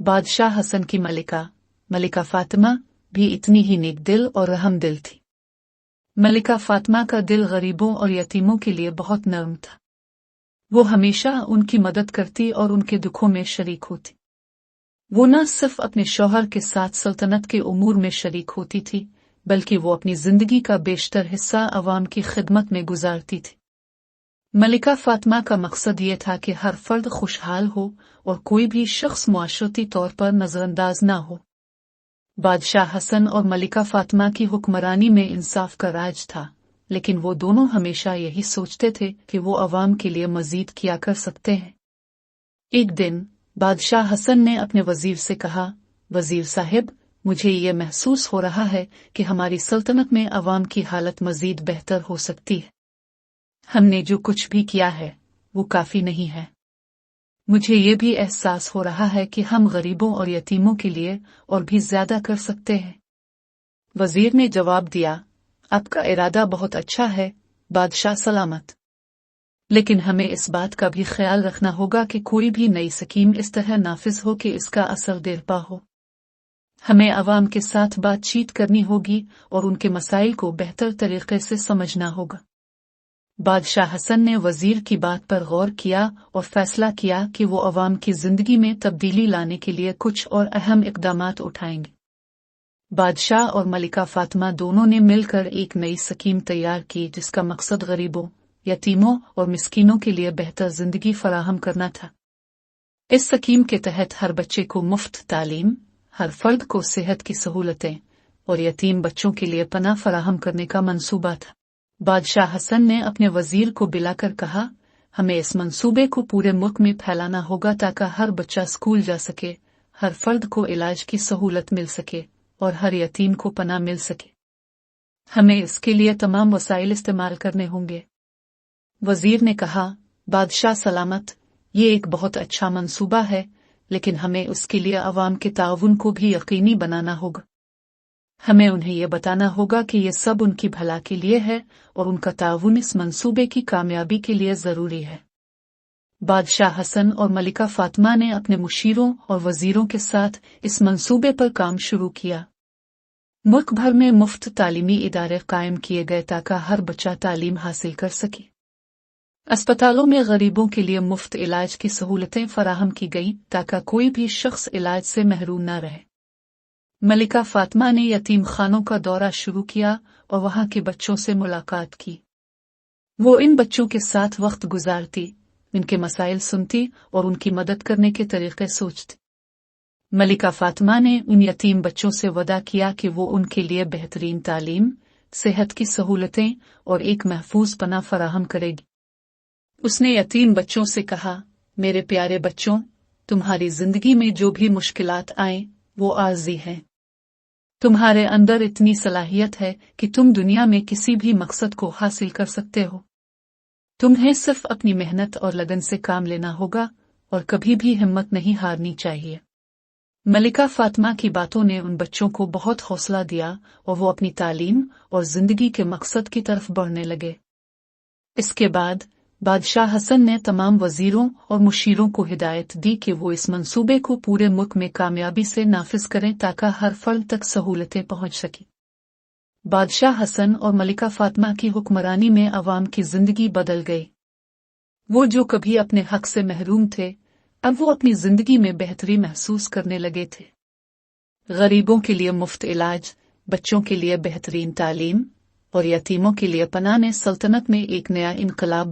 बादशाह हसन की मलिका फातिमा भी इतनी ही नेक दिल और रहम दिल थी। मलिका फातिमा का दिल गरीबों और यतीमों के लिए बहुत नरम था। वो हमेशा उनकी मदद करती और उनके दुखों में शरीक होती। वो न सिर्फ अपने शौहर के साथ सल्तनत के उमूर में शरीक होती थी, बल्कि वो अपनी जिंदगी का बेशतर हिस्सा अवाम की खिदमत में गुजारती थी। मलिका फातिमा का मकसद ये था कि हर फर्द खुशहाल हो और कोई भी शख्स मुआशरती तौर पर नजरअंदाज न हो। बादशाह हसन और मलिका फातिमा की हुक्मरानी में इंसाफ का राज था, लेकिन वो दोनों हमेशा यही सोचते थे कि वो अवाम के लिए मजीद क्या कर सकते हैं। एक दिन बादशाह हसन ने अपने वजीर से कहा, वजीर साहिब, मुझे ये महसूस हो रहा है कि हमारी सल्तनत में अवाम की हालत मजीद बेहतर हो सकती है। हमने जो कुछ भी किया है वो काफी नहीं है। मुझे ये भी एहसास हो रहा है कि हम गरीबों और यतीमों के लिए और भी ज्यादा कर सकते हैं। वजीर ने जवाब दिया, आपका इरादा बहुत अच्छा है बादशाह सलामत, लेकिन हमें इस बात का भी ख्याल रखना होगा कि कोई भी नई स्कीम इस तरह नाफिज हो कि इसका असर देरपा हो। हमें अवाम के साथ बातचीत करनी होगी और उनके मसाइल को बेहतर तरीके से समझना होगा। बादशाह हसन ने वजीर की बात पर गौर किया और फैसला किया कि वो अवाम की जिंदगी में तब्दीली लाने के लिए कुछ और अहम इक़दामात उठाएंगे। बादशाह और मलिका फातिमा दोनों ने मिलकर एक नई स्कीम तैयार की, जिसका मकसद गरीबों, यतीमों और मिस्कीनों के लिए बेहतर जिंदगी फराहम करना था। इस स्कीम के तहत हर बच्चे को मुफ्त तालीम, हर फर्द को सेहत की सहूलतें और यतीम बच्चों के लिए पनाह फराहम करने का मंसूबा था। बादशाह हसन ने अपने वजीर को बुलाकर कहा, हमें इस मंसूबे को पूरे मुल्क में फैलाना होगा ताकि हर बच्चा स्कूल जा सके, हर फर्द को इलाज की सहूलत मिल सके और हर यतीम को पनाह मिल सके। हमें इसके लिए तमाम वसाइल इस्तेमाल करने होंगे। वजीर ने कहा, बादशाह सलामत, ये एक बहुत अच्छा मंसूबा है, लेकिन हमें उसके लिए अवाम के ताउन को भी यकीनी बनाना होगा। हमें उन्हें यह बताना होगा कि यह सब उनकी भला के लिए है और उनका ताउन इस मंसूबे की कामयाबी के लिए जरूरी है। बादशाह हसन और मलिका फातिमा ने अपने मुशीरों और वजीरों के साथ इस मंसूबे पर काम शुरू किया। मुल्क भर में मुफ्त तालीमी इदारे कायम किए गए ताकि हर बच्चा तालीम हासिल कर सके। अस्पतालों में गरीबों के लिए मुफ्त इलाज की सहूलतें फराहम की गईं ताकि कोई भी शख्स इलाज से महरूम न रहे। मलिका फातिमा ने यतीम खानों का दौरा शुरू किया और वहां के बच्चों से मुलाकात की। वो इन बच्चों के साथ वक्त गुजारती, इनके मसाइल सुनती और उनकी मदद करने के तरीके सोचती। मलिका फातिमा ने उन यतीम बच्चों से वादा किया कि वो उनके लिए बेहतरीन तालीम, सेहत की सहूलतें और एक महफूज पनाह फराहम करेगी। उसने यतीम बच्चों से कहा, मेरे प्यारे बच्चों, तुम्हारी जिंदगी में जो भी मुश्किलात आए वो आर्जी हैं। तुम्हारे अंदर इतनी सलाहियत है कि तुम दुनिया में किसी भी मकसद को हासिल कर सकते हो। तुम्हें सिर्फ अपनी मेहनत और लगन से काम लेना होगा और कभी भी हिम्मत नहीं हारनी चाहिए। मलिका फातिमा की बातों ने उन बच्चों को बहुत हौसला दिया और वो अपनी तालीम और जिंदगी के मकसद की तरफ बढ़ने लगे। इसके बाद बादशाह हसन ने तमाम वजीरों और मुशीरों को हिदायत दी कि वो इस मंसूबे को पूरे मुल्क में कामयाबी से नाफिज करें ताकि हर फर्द तक सहूलतें पहुंच सकें। बादशाह हसन और मलिका फातिमा की हुक्मरानी में अवाम की जिंदगी बदल गई। वो जो कभी अपने हक से महरूम थे, अब वो अपनी जिंदगी में बेहतरी महसूस करने लगे थे। गरीबों के लिए मुफ्त इलाज, बच्चों के लिए बेहतरीन तालीम और यतीमों के लिए पनाह ने सल्तनत में एक नया इनकलाब